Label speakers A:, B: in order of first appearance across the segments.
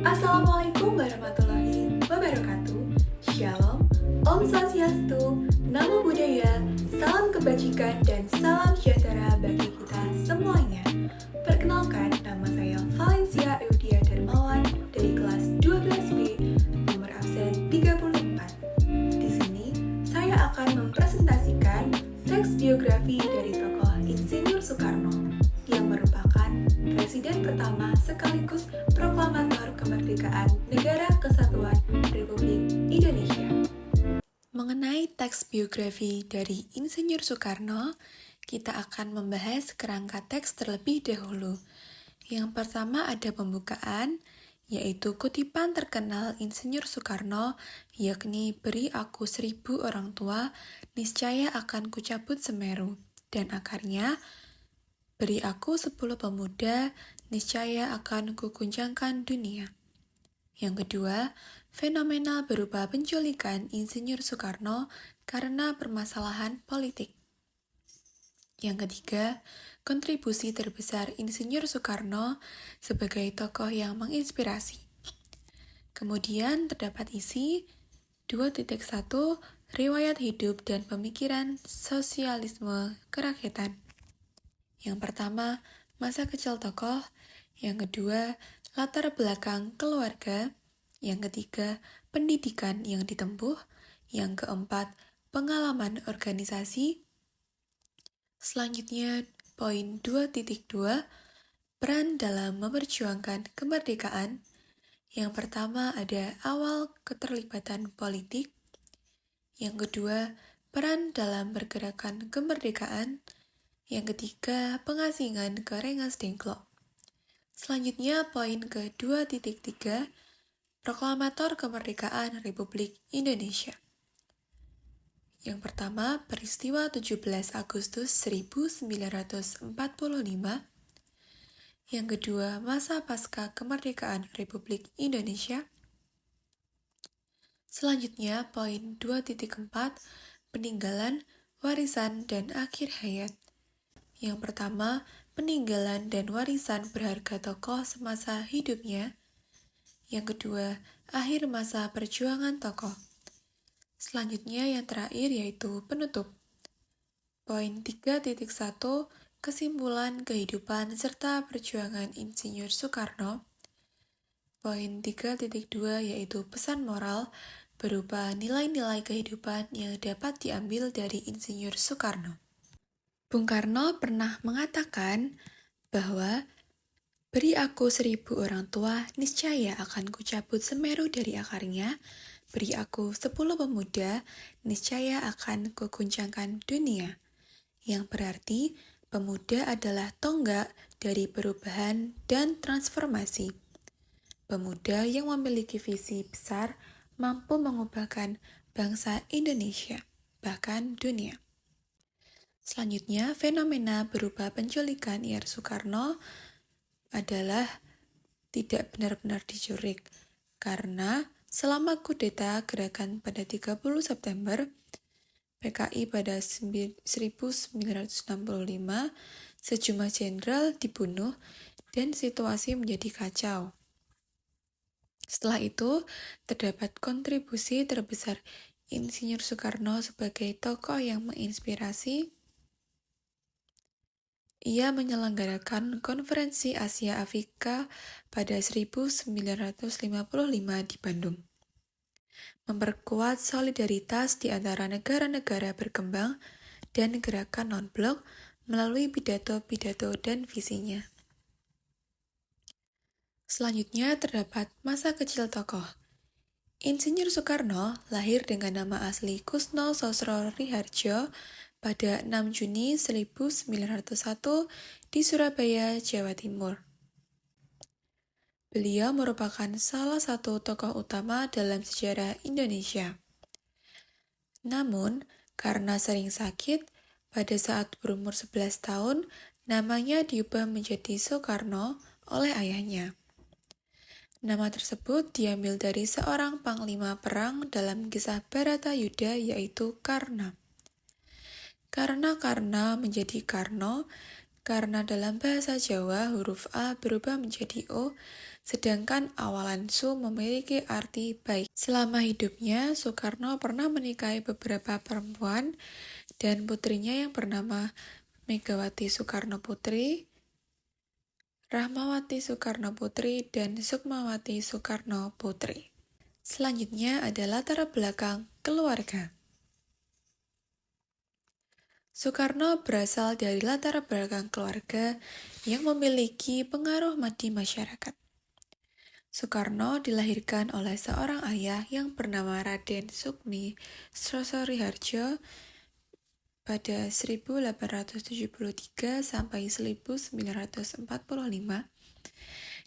A: Assalamualaikum warahmatullahi wabarakatuh. Shalom, Om Swastiastu, Namo Buddhaya, salam kebajikan dan salam sejahtera bagi kita semuanya. Perkenalkan, nama saya Valencia Eudia Darmawan dari kelas 12B, nomor absen 34. Di sini, saya akan mempresentasikan teks biografi dari tokoh Insinyur Soekarno yang merupakan presiden pertama sekaligus proklamator kemerdekaan Negara Kesatuan Republik Indonesia. Mengenai teks biografi dari Insinyur Soekarno, kita akan membahas kerangka teks terlebih dahulu. Yang pertama ada pembukaan, yaitu kutipan terkenal Insinyur Soekarno, yakni "Beri aku 1000 orang tua, niscaya akan kucabut Semeru," dan akarnya, "Beri aku 10 pemuda, niscaya akan kuguncangkan dunia." Yang kedua, fenomena berupa penculikan Insinyur Soekarno karena permasalahan politik. Yang ketiga, kontribusi terbesar Insinyur Soekarno sebagai tokoh yang menginspirasi. Kemudian terdapat isi 2.1 Riwayat hidup dan pemikiran sosialisme kerakyatan. Yang pertama, masa kecil tokoh. Yang kedua, latar belakang keluarga. Yang ketiga, pendidikan yang ditempuh. Yang keempat, pengalaman organisasi. Selanjutnya, poin 2.2, peran dalam memperjuangkan kemerdekaan. Yang pertama ada awal keterlibatan politik. Yang kedua, peran dalam pergerakan kemerdekaan. Yang ketiga, pengasingan ke Rengas Dengklok. Selanjutnya, poin ke 2.3, proklamator kemerdekaan Republik Indonesia. Yang pertama, peristiwa 17 Agustus 1945. Yang kedua, masa pasca kemerdekaan Republik Indonesia. Selanjutnya, poin 2.4, peninggalan, warisan, dan akhir hayat. Yang pertama, peninggalan dan warisan berharga tokoh semasa hidupnya. Yang kedua, akhir masa perjuangan tokoh. Selanjutnya yang terakhir yaitu penutup. Poin 3.1, kesimpulan kehidupan serta perjuangan Insinyur Soekarno. Poin 3.2 yaitu pesan moral berupa nilai-nilai kehidupan yang dapat diambil dari Insinyur Soekarno. Bung Karno pernah mengatakan bahwa "Beri aku 1000 orang tua, niscaya akan kucabut Semeru dari akarnya. Beri aku 10 pemuda, niscaya akan kuguncangkan dunia." Yang berarti pemuda adalah tonggak dari perubahan dan transformasi. Pemuda yang memiliki visi besar mampu mengubahkan bangsa Indonesia, bahkan dunia. Selanjutnya, fenomena berupa penculikan IR Soekarno adalah tidak benar-benar diculik, karena selama kudeta gerakan pada 30 September, PKI pada 1965, sejumlah jenderal dibunuh dan situasi menjadi kacau. Setelah itu, terdapat kontribusi terbesar Insinyur Soekarno sebagai tokoh yang menginspirasi. Ia menyelenggarakan Konferensi Asia Afrika pada 1955 di Bandung. Memperkuat solidaritas di antara negara-negara berkembang dan gerakan non-blok melalui pidato-pidato dan visinya. Selanjutnya terdapat masa kecil tokoh. Insinyur Soekarno lahir dengan nama asli Kusno Sosro Riharjo pada 6 Juni 1901 di Surabaya, Jawa Timur. Beliau merupakan salah satu tokoh utama dalam sejarah Indonesia. Namun, karena sering sakit, pada saat berumur 11 tahun, namanya diubah menjadi Soekarno oleh ayahnya. Nama tersebut diambil dari seorang panglima perang dalam kisah Bharatayuddha yaitu Karna. Karena menjadi Karno, karena dalam bahasa Jawa huruf A berubah menjadi O, sedangkan awalan Su memiliki arti baik. Selama hidupnya, Soekarno pernah menikahi beberapa perempuan, dan putrinya yang bernama Megawati Soekarno Putri, Rahmawati Soekarno Putri, dan Sukmawati Soekarno Putri. Selanjutnya adalah latar belakang keluarga. Soekarno berasal dari latar belakang keluarga yang memiliki pengaruh di masyarakat. Soekarno dilahirkan oleh seorang ayah yang bernama Raden Sukmi Srosoriharjo pada 1873 sampai 1945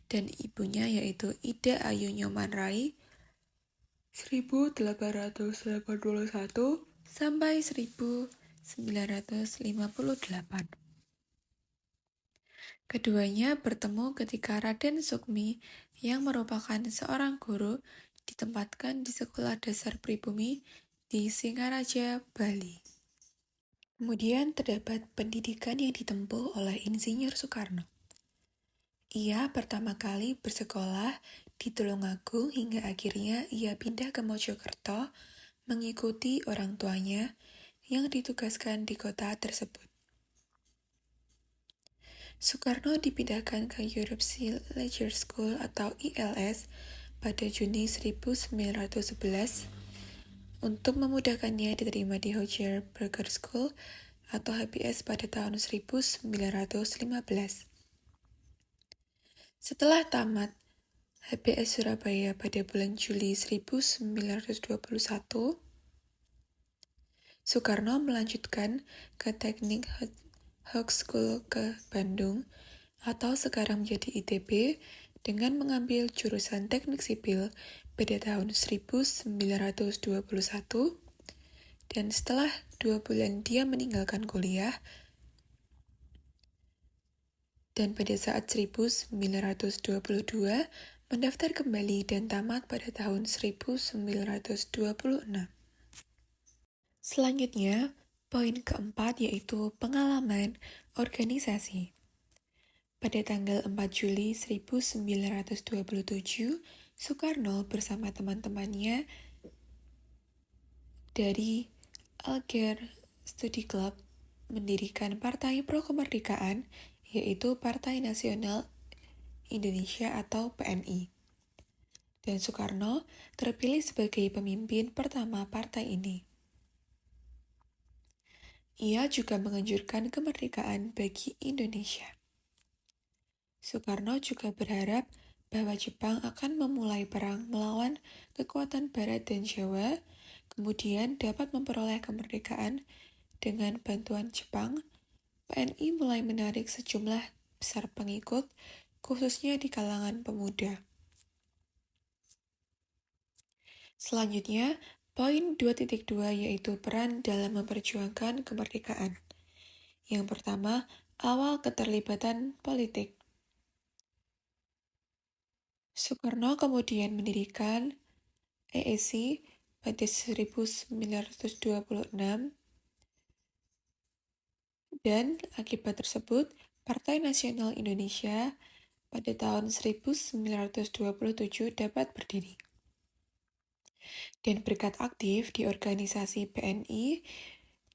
A: dan ibunya yaitu Ida Ayu Nyoman Rai 1881 sampai 1958. Keduanya bertemu ketika Raden Sukmi yang merupakan seorang guru ditempatkan di Sekolah Dasar Pribumi di Singaraja, Bali. Kemudian terdapat pendidikan yang ditempuh oleh Insinyur Soekarno. Ia pertama kali bersekolah di Tulungagung hingga akhirnya ia pindah ke Mojokerto mengikuti orang tuanya yang ditugaskan di kota tersebut. Soekarno dipindahkan ke European Leisure School atau ILS pada Juni 1911 untuk memudahkannya diterima di Hogger Burger School atau HBS pada tahun 1915. Setelah tamat HBS Surabaya pada bulan Juli 1921, Soekarno melanjutkan ke Teknik Hogeschool ke Bandung atau sekarang menjadi ITB dengan mengambil jurusan Teknik Sipil pada tahun 1921 dan setelah 2 bulan dia meninggalkan kuliah dan pada saat 1922 mendaftar kembali dan tamat pada tahun 1926. Selanjutnya, poin keempat yaitu pengalaman organisasi. Pada tanggal 4 Juli 1927, Soekarno bersama teman-temannya dari Alger Study Club mendirikan Partai Pro-Kemerdekaan, yaitu Partai Nasional Indonesia atau PNI. Dan Soekarno terpilih sebagai pemimpin pertama partai ini. Ia juga menganjurkan kemerdekaan bagi Indonesia. Soekarno juga berharap bahwa Jepang akan memulai perang melawan kekuatan Barat dan Jawa, kemudian dapat memperoleh kemerdekaan dengan bantuan Jepang. PNI mulai menarik sejumlah besar pengikut, khususnya di kalangan pemuda. Selanjutnya, poin 2.2 yaitu peran dalam memperjuangkan kemerdekaan. Yang pertama, awal keterlibatan politik. Soekarno kemudian mendirikan EEC pada 1926 dan akibat tersebut Partai Nasional Indonesia pada tahun 1927 dapat berdiri. Dan berkat aktif di organisasi PNI,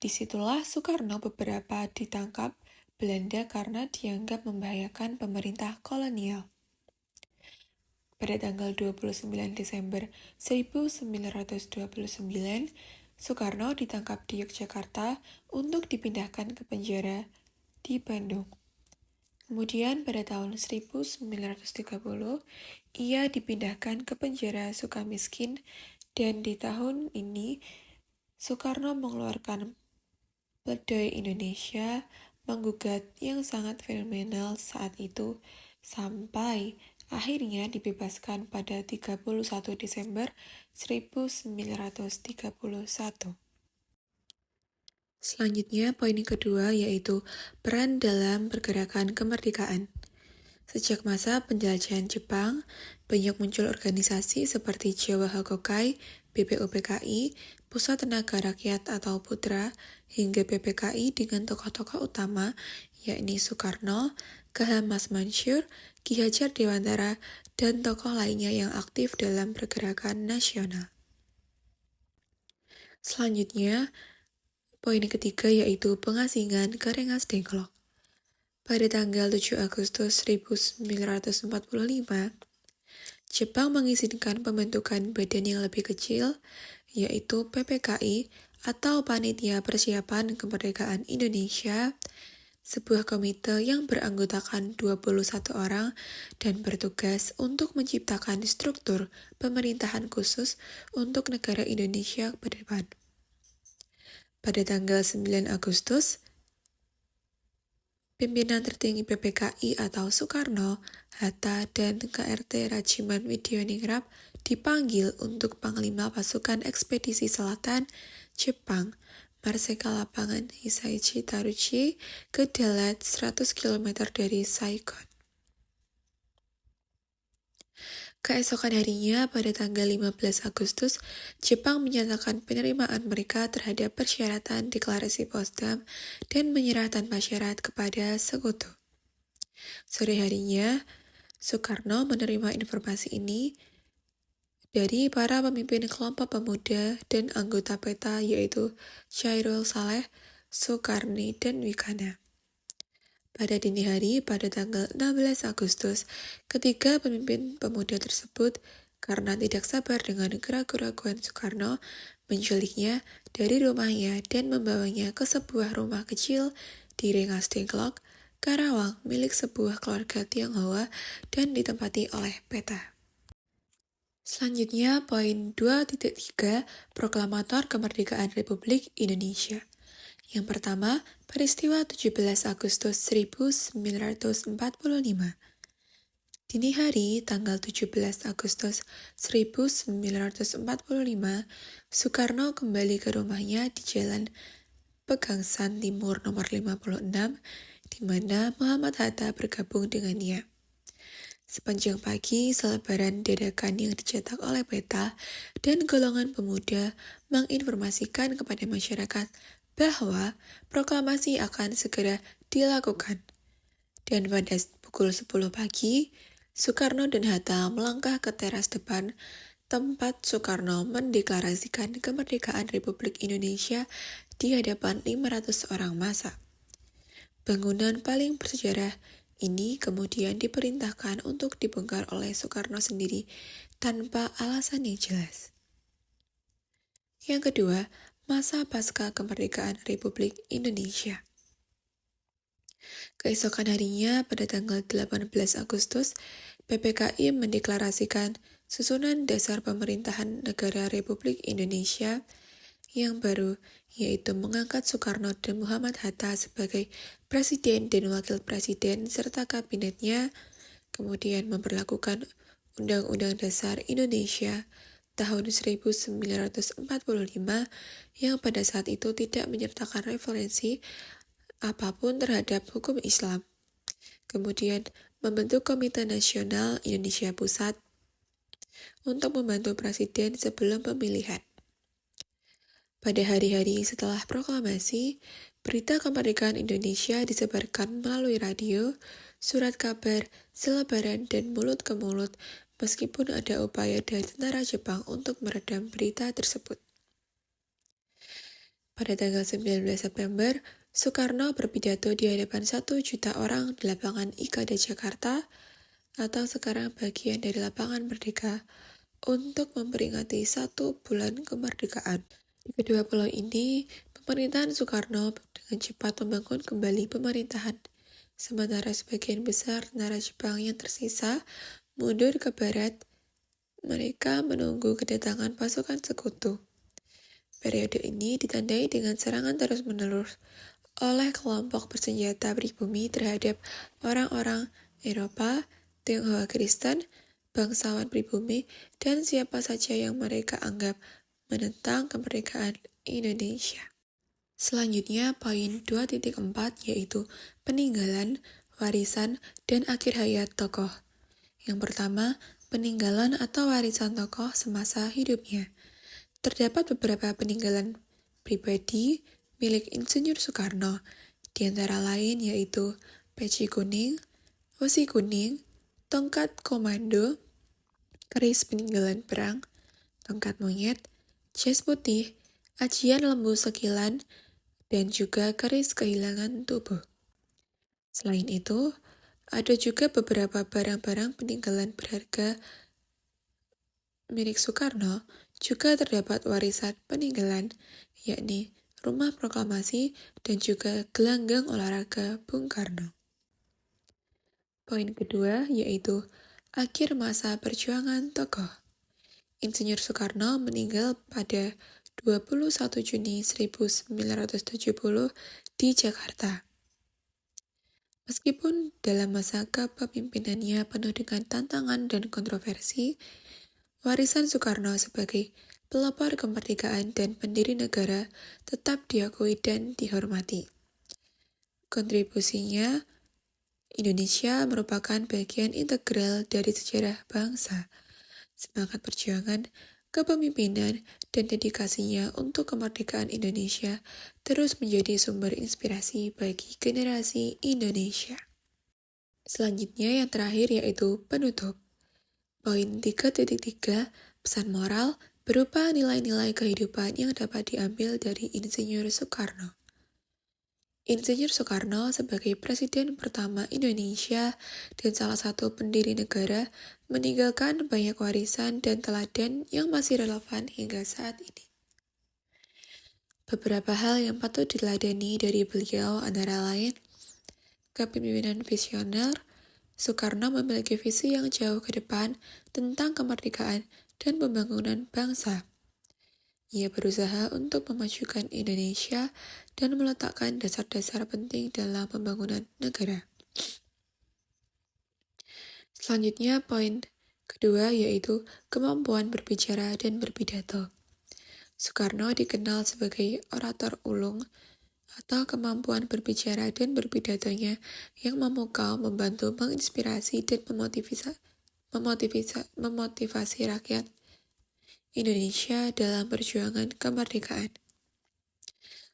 A: disitulah Soekarno beberapa ditangkap Belanda karena dianggap membahayakan pemerintah kolonial. Pada tanggal 29 Desember 1929, Soekarno ditangkap di Yogyakarta untuk dipindahkan ke penjara di Bandung. Kemudian pada tahun 1930, ia dipindahkan ke penjara Sukamiskin dan di tahun ini Soekarno mengeluarkan Pledoi Indonesia menggugat yang sangat fenomenal saat itu sampai akhirnya dibebaskan pada 31 Desember 1931. Selanjutnya, poin kedua yaitu peran dalam pergerakan kemerdekaan. Sejak masa penjelajahan Jepang, banyak muncul organisasi seperti Jawa Hakokai, BPUPKI, Pusat Tenaga Rakyat atau Putra, hingga PPKI dengan tokoh-tokoh utama yakni Soekarno, K.H. Mansur, Ki Hajar Dewantara, dan tokoh lainnya yang aktif dalam pergerakan nasional. Selanjutnya, poin ketiga yaitu pengasingan ke Rengas Dengklok. Pada tanggal 7 Agustus 1945, Jepang mengizinkan pembentukan badan yang lebih kecil, yaitu PPKI atau Panitia Persiapan Kemerdekaan Indonesia, sebuah komite yang beranggotakan 21 orang dan bertugas untuk menciptakan struktur pemerintahan khusus untuk negara Indonesia ke depan. Pada tanggal 9 Agustus, pimpinan tertinggi PPKI atau Soekarno, Hatta, dan KRT Rajiman Widyaningrat dipanggil untuk Panglima Pasukan Ekspedisi Selatan Jepang, Marsikal Lapangan Hisaichi Taruchi, ke Dalat 100 km dari Saigon. Keesokan harinya, pada tanggal 15 Agustus, Jepang menyatakan penerimaan mereka terhadap persyaratan deklarasi Potsdam dan menyerah tanpa syarat kepada Sekutu. Sore harinya, Soekarno menerima informasi ini dari para pemimpin kelompok pemuda dan anggota PETA yaitu Chairul Saleh, Soekarni, dan Wikana. Pada dini hari, pada tanggal 16 Agustus, ketiga pemimpin pemuda tersebut, karena tidak sabar dengan keraguan Soekarno, menculiknya dari rumahnya dan membawanya ke sebuah rumah kecil di Rengas Dengklok, Karawang, milik sebuah keluarga Tionghoa dan ditempati oleh PETA. Selanjutnya, poin 2.3, Proklamator Kemerdekaan Republik Indonesia. Yang pertama, peristiwa 17 Agustus 1945. Dini hari, tanggal 17 Agustus 1945, Soekarno kembali ke rumahnya di Jalan Pegangsan Timur nomor 56, di mana Muhammad Hatta bergabung dengannya. Sepanjang pagi, selebaran dadakan yang dicetak oleh PETA dan golongan pemuda menginformasikan kepada masyarakat bahwa proklamasi akan segera dilakukan. Dan pada pukul 10 pagi, Soekarno dan Hatta melangkah ke teras depan tempat Soekarno mendeklarasikan kemerdekaan Republik Indonesia di hadapan 500 orang massa. Bangunan paling bersejarah ini kemudian diperintahkan untuk dibongkar oleh Soekarno sendiri tanpa alasan yang jelas. Yang kedua, masa pasca kemerdekaan Republik Indonesia. Keesokan harinya, pada tanggal 18 Agustus, PPKI mendeklarasikan susunan dasar pemerintahan negara Republik Indonesia yang baru, yaitu mengangkat Soekarno dan Muhammad Hatta sebagai presiden dan wakil presiden serta kabinetnya, kemudian memperlakukan Undang-Undang Dasar Indonesia tahun 1945 yang pada saat itu tidak menyertakan referensi apapun terhadap hukum Islam. Kemudian membentuk Komite Nasional Indonesia Pusat untuk membantu presiden sebelum pemilihan. Pada hari-hari setelah proklamasi, berita kemerdekaan Indonesia disebarkan melalui radio, surat kabar, selebaran, dan mulut ke mulut, meskipun ada upaya dari tentara Jepang untuk meredam berita tersebut. Pada tanggal 19 September, Soekarno berpidato di hadapan 1 juta orang di lapangan Ikada Jakarta, atau sekarang bagian dari lapangan Merdeka, untuk memperingati 1 bulan kemerdekaan. Di kedua pulau ini, pemerintahan Soekarno dengan cepat membangun kembali pemerintahan, sementara sebagian besar tentara Jepang yang tersisa mundur ke barat. Mereka menunggu kedatangan pasukan sekutu. Periode ini ditandai dengan serangan terus-menerus oleh kelompok bersenjata pribumi terhadap orang-orang Eropa, Tionghoa Kristen, bangsawan pribumi, dan siapa saja yang mereka anggap menentang kemerdekaan Indonesia. Selanjutnya, poin 2.4 yaitu peninggalan, warisan, dan akhir hayat tokoh. Yang pertama, peninggalan atau warisan tokoh semasa hidupnya. Terdapat beberapa peninggalan pribadi milik Insinyur Soekarno, di antara lain yaitu peci kuning, wesi kuning, tongkat komando, keris peninggalan perang, tongkat monyet, jas putih, ajian lembu sekilan, dan juga keris kehilangan tubuh. Selain itu, ada juga beberapa barang-barang peninggalan berharga milik Soekarno, juga terdapat warisan peninggalan, yakni Rumah Proklamasi dan juga gelanggang olahraga Bung Karno. Poin kedua yaitu akhir masa perjuangan tokoh. Insinyur Soekarno meninggal pada 21 Juni 1970 di Jakarta. Meskipun dalam masa kepemimpinannya penuh dengan tantangan dan kontroversi, warisan Soekarno sebagai pelopor kemerdekaan dan pendiri negara tetap diakui dan dihormati. Kontribusinya, Indonesia merupakan bagian integral dari sejarah bangsa. Semangat perjuangan, kepemimpinan, dan dedikasinya untuk kemerdekaan Indonesia terus menjadi sumber inspirasi bagi generasi Indonesia. Selanjutnya yang terakhir yaitu penutup. Poin 3.3, pesan moral berupa nilai-nilai kehidupan yang dapat diambil dari Insinyur Soekarno. Insinyur Soekarno sebagai Presiden pertama Indonesia dan salah satu pendiri negara meninggalkan banyak warisan dan teladan yang masih relevan hingga saat ini. Beberapa hal yang patut diteladani dari beliau antara lain, kepemimpinan visioner. Soekarno memiliki visi yang jauh ke depan tentang kemerdekaan dan pembangunan bangsa. Ia berusaha untuk memajukan Indonesia dan meletakkan dasar-dasar penting dalam pembangunan negara. Selanjutnya, poin kedua yaitu kemampuan berbicara dan berpidato. Soekarno dikenal sebagai orator ulung atau kemampuan berbicara dan berbidatonya yang memukau, membantu, menginspirasi, dan memotivasi rakyat Indonesia dalam perjuangan kemerdekaan.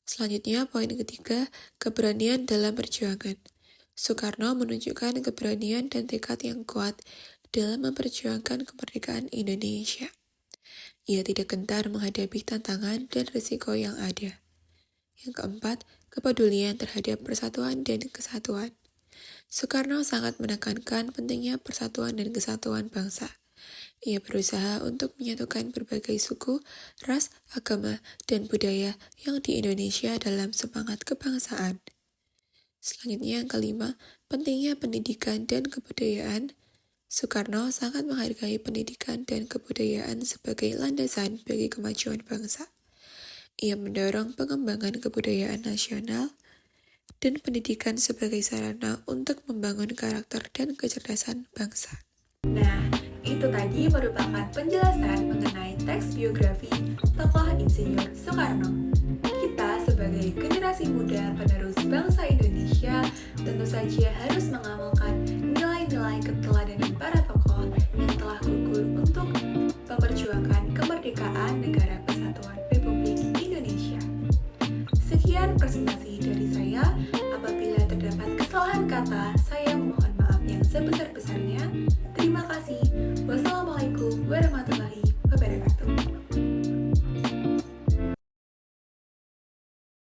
A: Selanjutnya, poin ketiga, keberanian dalam perjuangan. Soekarno menunjukkan keberanian dan tekad yang kuat dalam memperjuangkan kemerdekaan Indonesia. Ia tidak gentar menghadapi tantangan dan risiko yang ada. Yang keempat, kepedulian terhadap persatuan dan kesatuan. Soekarno sangat menekankan pentingnya persatuan dan kesatuan bangsa. Ia berusaha untuk menyatukan berbagai suku, ras, agama, dan budaya yang di Indonesia dalam semangat kebangsaan. Selanjutnya yang kelima, pentingnya pendidikan dan kebudayaan. Soekarno sangat menghargai pendidikan dan kebudayaan sebagai landasan bagi kemajuan bangsa. Ia mendorong pengembangan kebudayaan nasional dan pendidikan sebagai sarana untuk membangun karakter dan kecerdasan bangsa.
B: Nah, itu tadi merupakan penjelasan mengenai teks biografi tokoh Insinyur Soekarno. Kita sebagai generasi muda penerus bangsa Indonesia tentu saja harus mengamalkan nilai-nilai keteladanan para tokoh yang telah gugur untuk memperjuangkan kemerdekaan negara